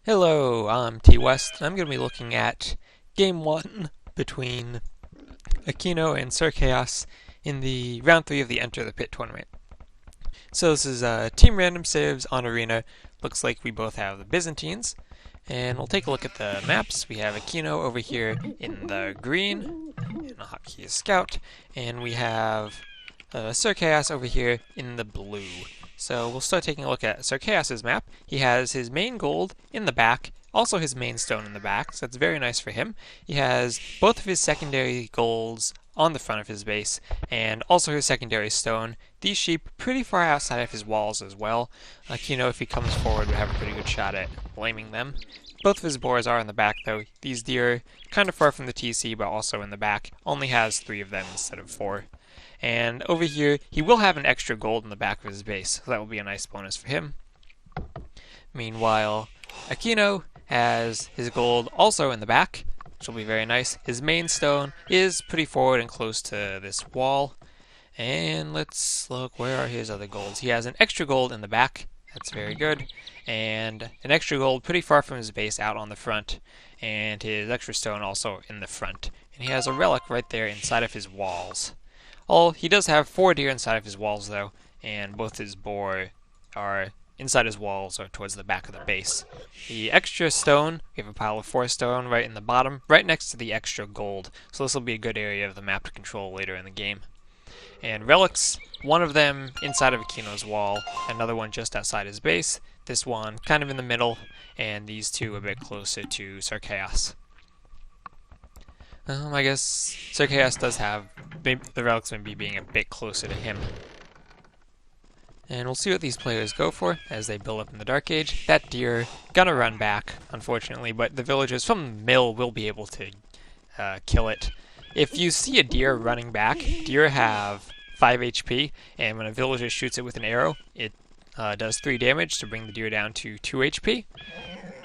Hello, I'm T West, and I'm going to be looking at Game 1 between AkeNo and SirChaos in the Round 3 of the Enter the Pit tournament. So this is Team Random Saves on Arena. Looks like we both have the Byzantines. And we'll take a look at the maps. We have AkeNo over here in the green, and a hotkey is Scout, and we have SirChaos over here in the blue. So we'll start taking a look at SirChaos' map. He has his main gold in the back, also his main stone in the back, so that's very nice for him. He has both of his secondary golds on the front of his base, and also his secondary stone. These sheep pretty far outside of his walls as well. AkeNo, if he comes forward, would have a pretty good shot at blaming them. Both of his boars are in the back, though. These deer, kind of far from the TC, but also in the back. Only has 3 of them instead of 4. And over here, he will have an extra gold in the back of his base, so that will be a nice bonus for him. Meanwhile, AkeNo has his gold also in the back, which will be very nice. His main stone is pretty forward and close to this wall. And let's look, where are his other golds? He has an extra gold in the back, that's very good, and an extra gold pretty far from his base out on the front, and his extra stone also in the front. And he has a relic right there inside of his walls. He does have 4 deer inside of his walls, though, and both his boar are inside his walls or towards the back of the base. The extra stone, we have a pile of 4 stone right in the bottom, right next to the extra gold, so this will be a good area of the map to control later in the game. And relics, one of them inside of AkeNo's wall, another one just outside his base, this one kind of in the middle, and these 2 a bit closer to SirChaos. I guess SirChaos does have the relics maybe being a bit closer to him. And we'll see what these players go for as they build up in the Dark Age. That deer gonna run back, unfortunately, but the villagers from the mill will be able to kill it. If you see a deer running back, deer have 5 HP, and when a villager shoots it with an arrow, it does 3 damage to bring the deer down to 2 HP.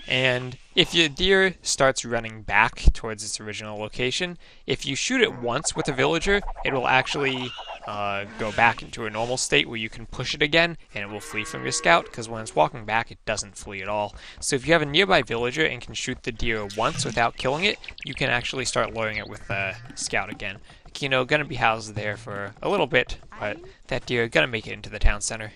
And if your deer starts running back towards its original location, if you shoot it once with a villager, it will actually go back into a normal state where you can push it again, and it will flee from your scout, because when it's walking back, it doesn't flee at all. So if you have a nearby villager and can shoot the deer once without killing it, you can actually start luring it with the scout again. AkeNo gonna be housed there for a little bit, but that deer gonna make it into the town center.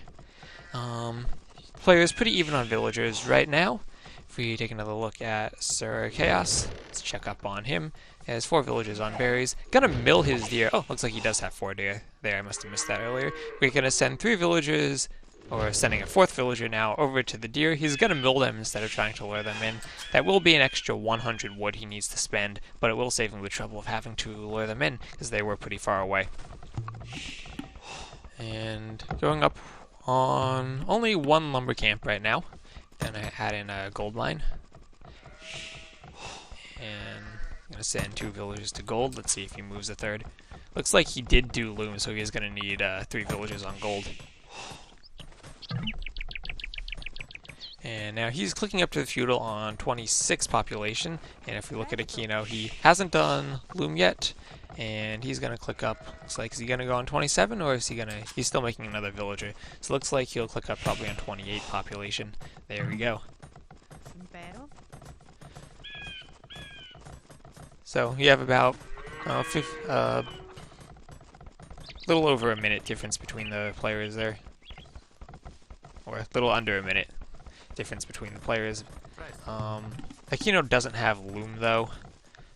Players pretty even on villagers right now. If we take another look at SirChaos, let's check up on him. He has 4 villagers on berries. Gonna mill his deer. Oh, looks like he does have 4 deer there. I must have missed that earlier. We're gonna send 3 villagers, or sending a 4th villager now, over to the deer. He's gonna mill them instead of trying to lure them in. That will be an extra 100 wood he needs to spend, but it will save him the trouble of having to lure them in, because they were pretty far away. And going up on only 1 lumber camp right now. Then I add in a gold mine. And I'm going to send 2 villagers to gold. Let's see if he moves a 3rd. Looks like he did do loom, so he's going to need 3 villagers on gold. And now he's clicking up to the feudal on 26 population. And if we look at AkeNo, he hasn't done loom yet. And he's going to click up. Looks like, is he going to go on 27, or is he going to... He's still making another villager. So it looks like he'll click up probably on 28 population. There we go. So you have about little over a minute difference between the players there. Or a little under a minute difference between the players. AkeNo doesn't have loom, though.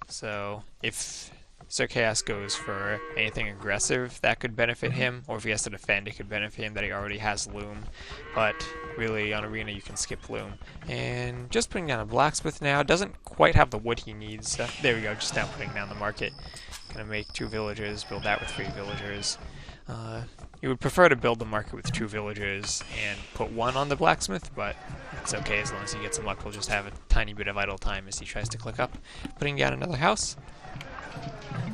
So if SirChaos goes for anything aggressive, that could benefit him, or if he has to defend, it could benefit him that he already has loom. But really, on Arena, you can skip loom. And just putting down a blacksmith now, doesn't quite have the wood he needs. There we go, just now putting down the market. Gonna make 2 villagers, build that with 3 villagers. You would prefer to build the market with 2 villagers and put 1 on the blacksmith, but it's okay as long as he gets some luck. We'll just have a tiny bit of idle time as he tries to click up. Putting down another house.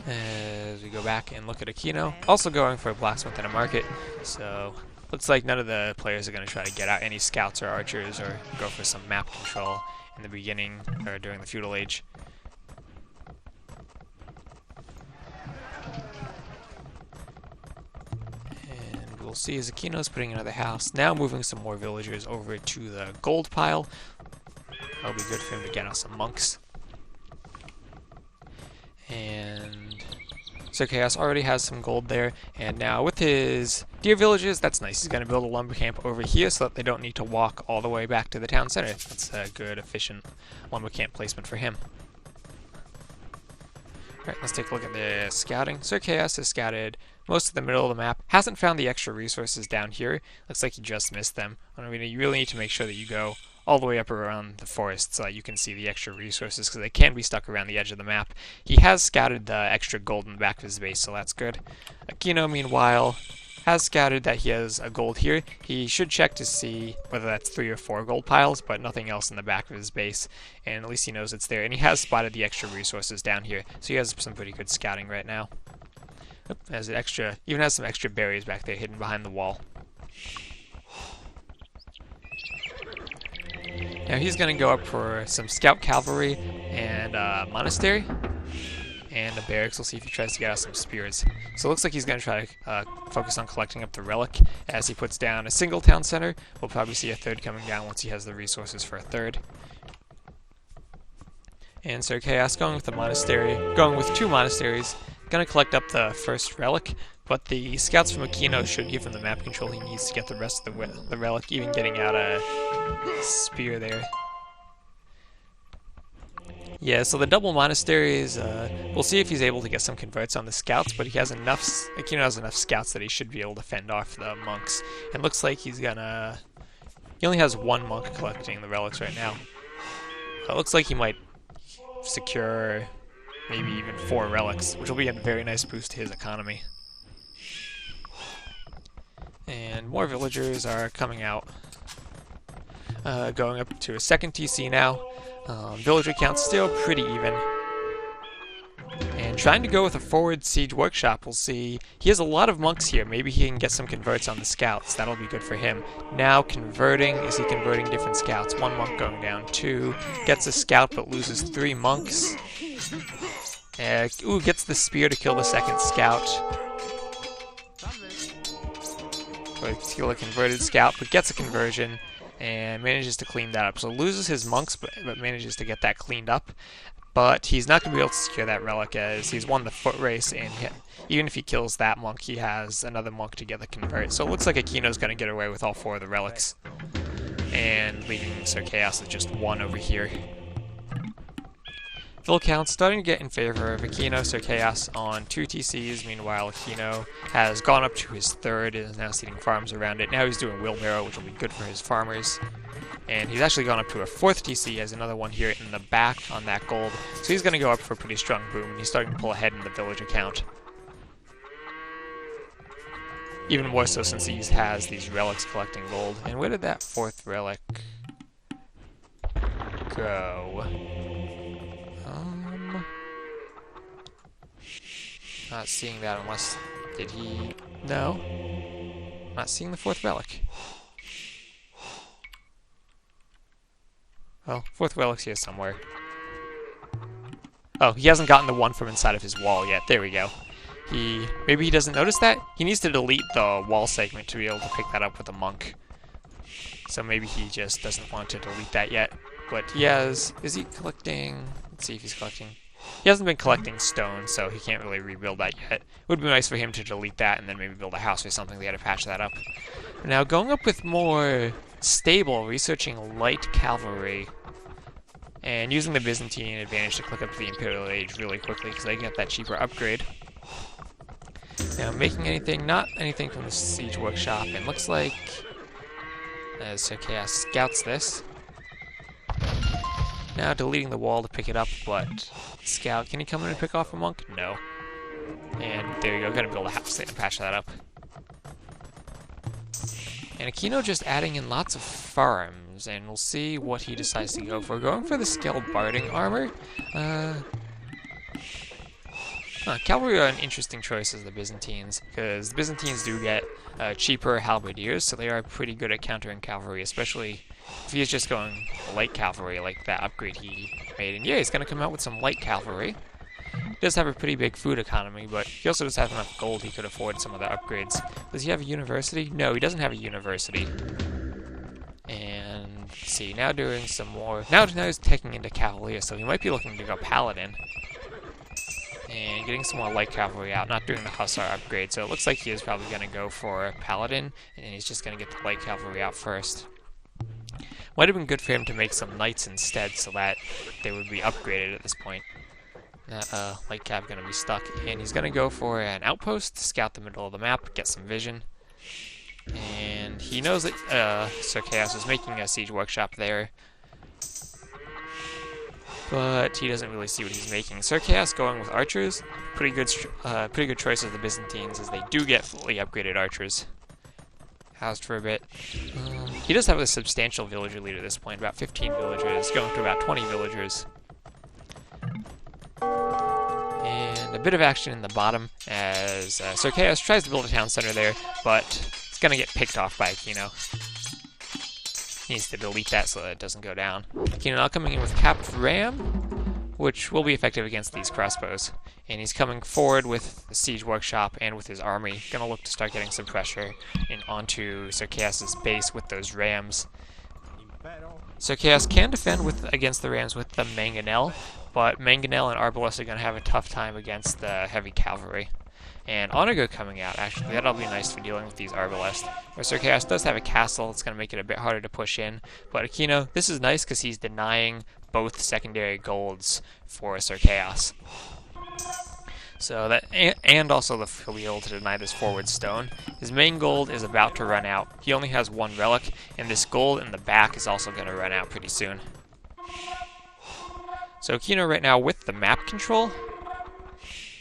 As we go back and look at AkeNo, also going for a blacksmith and a market, so looks like none of the players are going to try to get out any scouts or archers or go for some map control in the beginning or during the feudal age. And we'll see as AkeNo's putting another house, now moving some more villagers over to the gold pile. That'll be good for him to get us some monks. And SirChaos already has some gold there, and now with his deer villages, that's nice. He's going to build a lumber camp over here so that they don't need to walk all the way back to the town center. That's a good, efficient lumber camp placement for him. Alright, let's take a look at the scouting. SirChaos has scouted most of the middle of the map. Hasn't found the extra resources down here. Looks like he just missed them. I mean, you really need to make sure that you go all the way up around the forest so that you can see the extra resources, because they can be stuck around the edge of the map. He has scouted the extra gold in the back of his base, so that's good. AkeNo, meanwhile, has scouted that he has a gold here. He should check to see whether that's 3 or 4 gold piles, but nothing else in the back of his base, and at least he knows it's there. And he has spotted the extra resources down here, so he has some pretty good scouting right now. Has an extra, even has some extra berries back there hidden behind the wall. Now he's going to go up for some scout cavalry and a monastery and a barracks. We'll see if he tries to get out some spears. So it looks like he's going to try to focus on collecting up the relic as he puts down a single town center. We'll probably see a third coming down once he has the resources for a third. And SirChaos going with the monastery, going with 2 monasteries, going to collect up the first relic, but the scouts from AkeNo should give him the map control he needs to get the rest of the relic, even getting out a spear there. Yeah, so the double monasteries, we'll see if he's able to get some converts on the scouts, but he has enough, AkeNo has enough scouts that he should be able to fend off the monks. And looks like he's gonna, he only has 1 monk collecting the relics right now. It looks like he might secure maybe even 4 relics, which will be a very nice boost to his economy. And more villagers are coming out. Going up to a second TC now. Villager count still pretty even. And trying to go with a forward siege workshop. We'll see. He has a lot of monks here. Maybe he can get some converts on the scouts. That'll be good for him. Now converting. Is he converting different scouts? 1 monk going down. 2. Gets a scout but loses 3 monks. Ooh, gets the spear to kill the second scout. Kill a converted scout, but gets a conversion and manages to clean that up. So loses his monks, but manages to get that cleaned up. But he's not going to be able to secure that relic as he's won the foot race, and even if he kills that monk, he has another monk to get the convert. So it looks like AkeNo's going to get away with all 4 of the relics, and leaving SirChaos with just 1 over here. Vill count starting to get in favor of AkeNo. SirChaos on 2 TCs. Meanwhile, AkeNo has gone up to his 3rd and is now seeding farms around it. Now he's doing wheelbarrow, which will be good for his farmers. And he's actually gone up to a 4th TC, has another one here in the back on that gold. So he's going to go up for a pretty strong boom, and he's starting to pull ahead in the villager count. Even more so since he has these relics collecting gold. And where did that 4th relic go? Not seeing that unless... Did he... No. Not seeing the 4th relic. Well, 4th relic's here somewhere. Oh, he hasn't gotten the one from inside of his wall yet. There we go. Maybe he doesn't notice that? He needs to delete the wall segment to be able to pick that up with a monk. So maybe he just doesn't want to delete that yet. But he has... Is he collecting... Let's see if he's collecting... He hasn't been collecting stone, so he can't really rebuild that yet. It would be nice for him to delete that and then maybe build a house or something. They had to patch that up. Now, going up with more stable, researching light cavalry, and using the Byzantine advantage to click up to the Imperial Age really quickly, because they get that cheaper upgrade. Now, making anything, not anything from the Siege Workshop, and looks like SirChaos scouts this. Now deleting the wall to pick it up, but scout, can he come in and pick off a monk? No. And there you go, gonna build a house there and patch that up. And AkeNo just adding in lots of farms, and we'll see what he decides to go for. Going for the scaled barding armor. Cavalry are an interesting choice as the Byzantines, because the Byzantines do get cheaper halberdiers, so they are pretty good at countering cavalry, especially if he's just going light cavalry like that upgrade he made. And yeah, he's going to come out with some light cavalry. He does have a pretty big food economy, but he also does have enough gold he could afford some of the upgrades. Does he have a university? No, he doesn't have a university. And see. Now doing some more. Now he's taking into Cavalier, so he might be looking to go Paladin. And getting some more light cavalry out, not doing the Hussar upgrade. So it looks like he is probably going to go for Paladin, and he's just going to get the light cavalry out first. Might have been good for him to make some knights instead, so that they would be upgraded at this point. Light cav going to be stuck, and he's going to go for an outpost to scout the middle of the map, get some vision. And he knows that SirChaos is making a siege workshop there, but he doesn't really see what he's making. SirChaos going with archers, pretty good choice of the Byzantines, as they do get fully upgraded archers. Housed for a bit. He does have a substantial villager lead at this point, about 15 villagers, going to about 20 villagers. And a bit of action in the bottom as SirChaos tries to build a town center there, but it's going to get picked off by AkeNo. Needs to delete that so that it doesn't go down. AkeNo now coming in with capped ram, which will be effective against these crossbows. And he's coming forward with the siege workshop and with his army. Gonna look to start getting some pressure onto SirChaos' base with those rams. SirChaos can defend against the rams with the mangonel, but mangonel and arbalest are gonna have a tough time against the heavy cavalry. And Onager coming out, actually, that'll be nice for dealing with these arbalest. Where SirChaos does have a castle, it's going to make it a bit harder to push in. But AkeNo, this is nice because he's denying both secondary golds for SirChaos. So that, and also he'll be able to deny this forward stone. His main gold is about to run out. He only has one relic, and this gold in the back is also going to run out pretty soon. So AkeNo right now with the map control.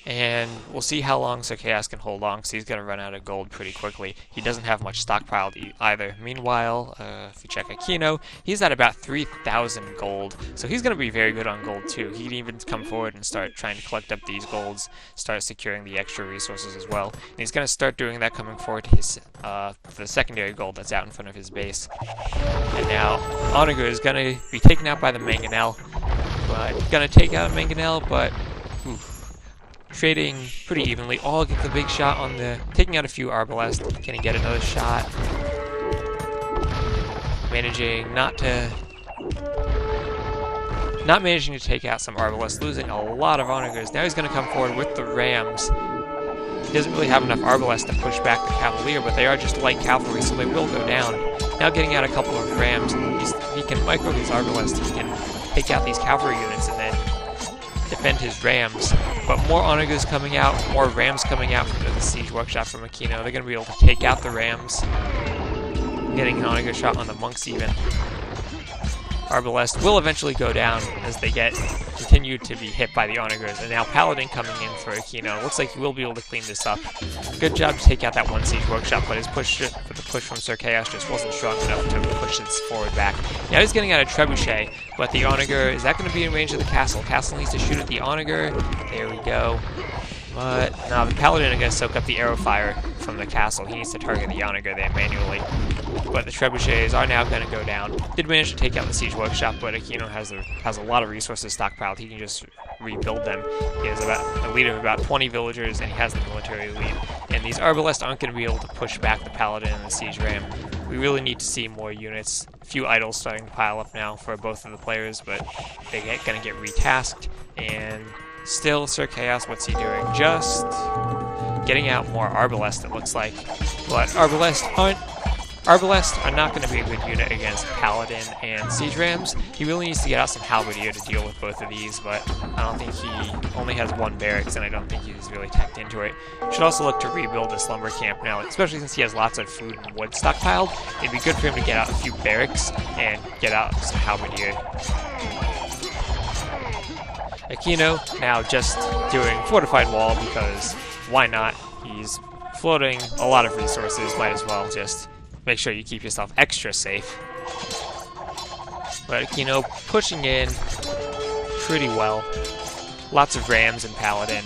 And we'll see how long SirChaos can hold on, because he's going to run out of gold pretty quickly. He doesn't have much stockpiled either. Meanwhile, if you check AkeNo, he's at about 3,000 gold. So he's going to be very good on gold too. He can even come forward and start trying to collect up these golds, start securing the extra resources as well. And he's going to start doing that coming forward to his the secondary gold that's out in front of his base. And now Onager is going to be taken out by the mangonel. But going to take out mangonel, but trading pretty evenly. All get the big shot on the taking out a few arbalest. Can he get another shot? Managing to take out some arbalest, losing a lot of onagers. Now he's going to come forward with the rams. He doesn't really have enough arbalest to push back the cavalier, but they are just light cavalry, so they will go down. Now getting out a couple of rams, he can micro these arbalest. He can take out these cavalry units and then defend his rams. But more onagers coming out, more rams coming out from the siege workshop from AkeNo. They're going to be able to take out the rams. Getting an onager shot on the monks even. Arbalest will eventually go down as they continue to be hit by the onagers. And now Paladin coming in for AkeNo. Looks like he will be able to clean this up. Good job to take out that one siege workshop, but his push from SirChaos just wasn't strong enough to push this forward back. Now he's getting out a trebuchet, but the onager, is that going to be in range of the castle? Castle needs to shoot at the onager. There we go. But no, the Paladin is going to soak up the arrow fire from the castle. He needs to target the onager there manually. But the trebuchets are now going to go down. Did manage to take out the siege workshop, but AkeNo has a lot of resources stockpiled. He can just rebuild them. He has a lead of about 20 villagers, and he has the military lead. And these arbalest aren't going to be able to push back the Paladin and the siege ram. We really need to see more units. A few idols starting to pile up now for both of the players, but they're going to get retasked. And still, SirChaos, what's he doing? Just getting out more arbalest, it looks like. But arbalest are not going to be a good unit against Paladin and Siege Rams. He really needs to get out some Halberdier to deal with both of these, but I don't think he only has one barracks, and I don't think he's really tacked into it. Should also look to rebuild this lumber camp now, especially since he has lots of food and wood stockpiled. It'd be good for him to get out a few barracks and get out some Halberdier. AkeNo now just doing fortified wall because why not? He's floating a lot of resources, might as well just make sure you keep yourself extra safe. But AkeNo pushing in pretty well. Lots of rams and Paladin,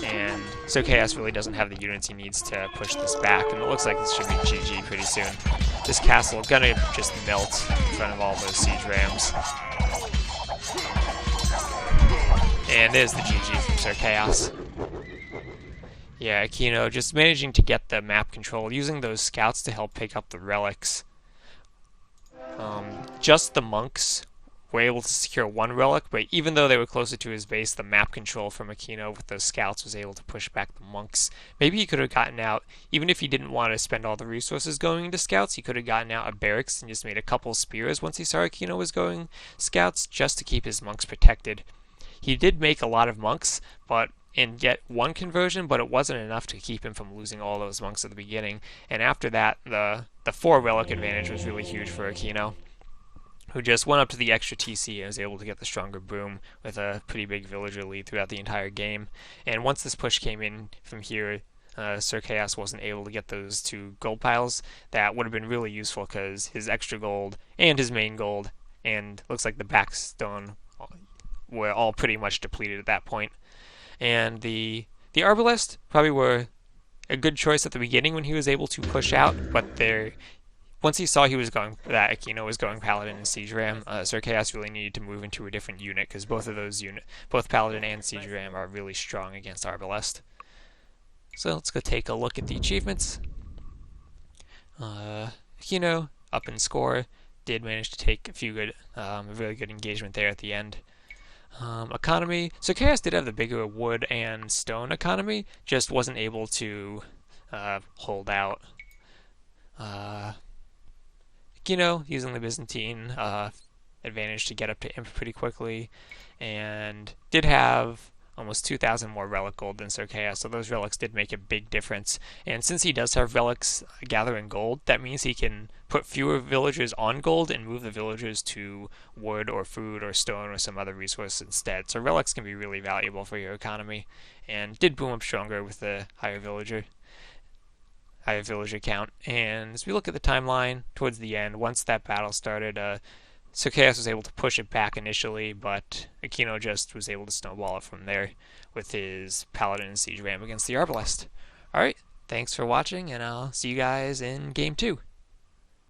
and SirChaos really doesn't have the units he needs to push this back, and it looks like this should be GG pretty soon. This castle gonna just melt in front of all those siege rams. And there's the GG from SirChaos. Yeah, AkeNo just managing to get the map control, using those scouts to help pick up the relics. just the monks were able to secure one relic, but even though they were closer to his base, the map control from AkeNo with those scouts was able to push back the monks. Maybe he could have gotten out, even if he didn't want to spend all the resources going into scouts, he could have gotten out a barracks and just made a couple spears once he saw AkeNo was going scouts, just to keep his monks protected. He did make a lot of monks, but and get one conversion, but it wasn't enough to keep him from losing all those monks at the beginning. And after that, the 4 relic advantage was really huge for AkeNo, who just went up to the extra TC and was able to get the stronger boom with a pretty big villager lead throughout the entire game. And once this push came in from here, SirChaos wasn't able to get those 2 gold piles. That would have been really useful because his extra gold and his main gold and looks like the backstone were all pretty much depleted at that point. And the Arbalest probably were a good choice at the beginning when he was able to push out, but once he saw that AkeNo was going Paladin and Siege Ram, SirChaos really needed to move into a different unit because both of those both Paladin and Siege Ram are really strong against Arbalest. So let's go take a look at the achievements. AkeNo up in score, did manage to take a really good engagement there at the end. Economy. So SirChaos did have the bigger wood and stone economy, just wasn't able to hold out. AkeNo using the Byzantine advantage to get up to Imp pretty quickly, and did have almost 2,000 more relic gold than SirChaos, so those relics did make a big difference. And since he does have relics gathering gold, that means he can put fewer villagers on gold and move the villagers to wood or food or stone or some other resource instead. So relics can be really valuable for your economy, and did boom up stronger with the higher villager count. And as we look at the timeline towards the end, once that battle started, SirChaos was able to push it back initially, but AkeNo just was able to snowball it from there with his Paladin and Siege Ram against the Arbalest. Alright, thanks for watching, and I'll see you guys in Game 2.